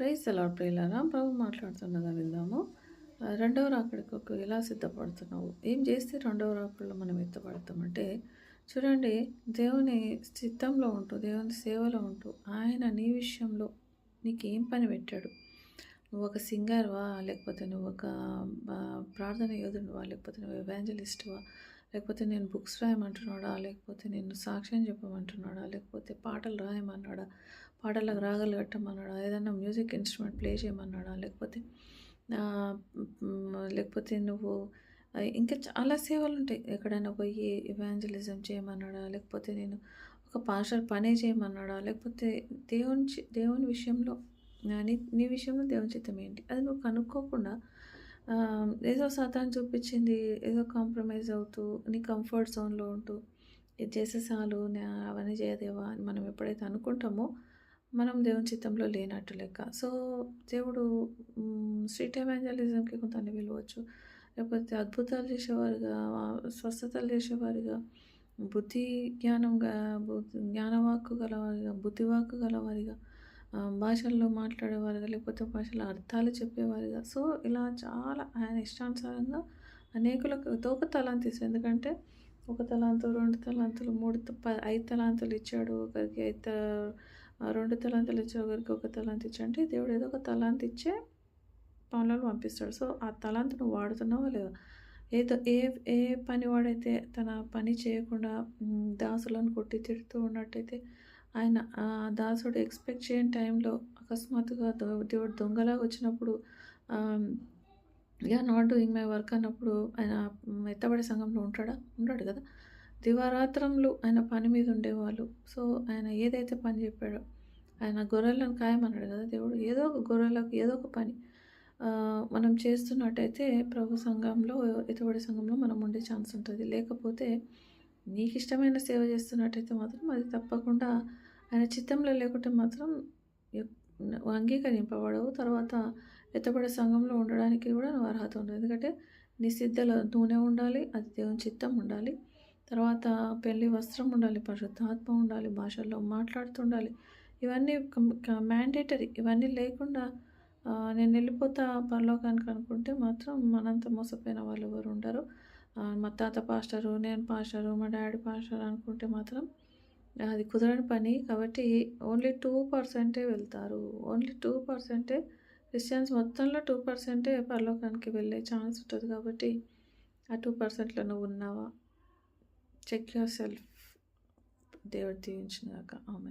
Praise the lord ప్రియులారా, ప్రభు మాట్లాడుతున్నదా విందాము. రెండవ రాకడకు ఎలా సిద్ధపడుతున్నావు? ఏం చేస్తే రెండవ రాకడలో మనం ఎత్తపడతామంటే, చూడండి, దేవుని చిత్తంలో ఉంటూ, దేవుని సేవలో ఉంటూ, ఆయన నీ విషయంలో నీకేం పని పెట్టాడు? నువ్వు ఒక సింగర్వా, లేకపోతే నువ్వు ఒక ప్రార్థన యోధునివా, లేకపోతే నువ్వు ఎవాంజలిస్ట్వా, లేకపోతే నేను బుక్స్ రాయమంటున్నాడా, లేకపోతే నేను సాక్ష్యం చెప్పమంటున్నాడా, లేకపోతే పాటలు రాయమన్నాడా, పాటలకు రాగలు కట్టమన్నాడా, ఏదన్నా మ్యూజిక్ ఇన్స్ట్రుమెంట్ ప్లే చేయమన్నాడా, లేకపోతే నువ్వు ఇంకా చాలా సేవలు ఉంటాయి. ఎక్కడైనా పోయి ఎవాంజలిజం చేయమన్నాడా, లేకపోతే నేను ఒక పాస్టర్ పనే చేయమన్నాడా, లేకపోతే దేవుని విషయంలో నీ విషయంలో దేవుని చిత్తం ఏంటి? అది నువ్వు కనుక్కోకుండా ఏదో సాతాను చూపించింది, ఏదో కాంప్రమైజ్ అవుతూ, నీ కంఫర్ట్ జోన్‌లో ఉంటూ, ఇది చేస్తే చాలు అవన్నీ చేయదేవా అని మనం ఎప్పుడైతే అనుకుంటామో, మనం దేవుని చిత్తంలో లేనట్టు లెక్క. సో, దేవుడు స్ట్రీట్ ఎవాంజలిజంకి కొంతని పిలవచ్చు. లేకపోతే అద్భుతాలు చేసేవారుగా, స్వస్థతలు చేసేవారుగా, బుద్ధి జ్ఞానంగా జ్ఞానవాక్కు గలవారిగా, బుద్ధివాక్కు గలవారిగా, భాషల్లో మాట్లాడేవారుగా, లేకపోతే భాషలో అర్థాలు చెప్పేవారుగా. సో, ఇలా చాలా ఆయన ఇష్టానుసారంగా అనేకులకు ఒక తలాంతు ఇస్తాడు. ఎందుకంటే ఒక తలాంతు, 2 తలాంతులు, 5 తలాంతులు ఇచ్చాడు. ఒకరికి 2 తలాంతులు ఇచ్చాడు, ఒకరికి 1 తలాంతు ఇచ్చాడు. అంటే దేవుడు ఏదో ఒక తలాంతు ఇచ్చే పనులను పంపిస్తాడు. సో, ఆ తలాంతు నువ్వు వాడుతున్నావా లేదా? ఏదో ఏ ఏ పనివాడైతే తన పని చేయకుండా దాసులను కొట్టి తిడుతూ ఉన్నట్టయితే, ఆయన దాసుడు ఎక్స్‌పెక్ట్ చేయని టైంలో అకస్మాత్తుగా దేవుడు దొంగలాగా వచ్చినప్పుడు నాట్ డూయింగ్ మై వర్క్ అన్నప్పుడు ఆయన ఎత్తబడే సంఘంలో ఉంటాడా? ఉండడు కదా! దివారాత్రములు ఆయన పని మీద ఉండేవాళ్ళు. సో, ఆయన ఏదైతే పని చెప్పాడో, ఆయన గొర్రెలను కాయమన్నాడు కదా దేవుడు. ఏదో ఒక గొర్రెలకు ఏదో ఒక పని మనం చేస్తున్నట్టయితే ప్రభు సంఘంలో, ఎత్తబడే సంఘంలో మనం ఉండే ఛాన్స్ ఉంటుంది. లేకపోతే నీకిష్టమైన సేవ చేస్తున్నట్టయితే మాత్రం అది తప్పకుండా ఆయన చిత్తంలో లేకుంటే మాత్రం ఎప్ అంగీకరింపబడవు. తర్వాత ఎత్తబడే సంఘంలో ఉండడానికి కూడా నువ్వు అర్హత ఉండదు. ఎందుకంటే నీ సిద్ధలో నూనె ఉండాలి, అది దేవుని చిత్తం ఉండాలి. తర్వాత పెళ్లి వస్త్రం ఉండాలి, పరిశుద్ధాత్మ ఉండాలి, భాషల్లో మాట్లాడుతుండాలి. ఇవన్నీ మ్యాండేటరీ. ఇవన్నీ లేకుండా నేను వెళ్ళిపోతా పరలోకానికి అనుకుంటే మాత్రం మనంత మోసపోయిన వాళ్ళు ఎవరు ఉండరు. మా తాత పాస్టరు, నేను పాస్టరు, మా డాడీ పాస్టర్ అనుకుంటే మాత్రం అది కుదరని పని. కాబట్టి ఓన్లీ 2% వెళ్తారు. ఓన్లీ 2% క్రిస్టియన్స్ మొత్తంలో 2% పరలోకానికి వెళ్ళే ఛాన్స్ ఉంటుంది. కాబట్టి ఆ 2%లో నువ్వు ఉన్నావా? Check yourself. దేవుడు దీవించును గాక. ఆమేన్.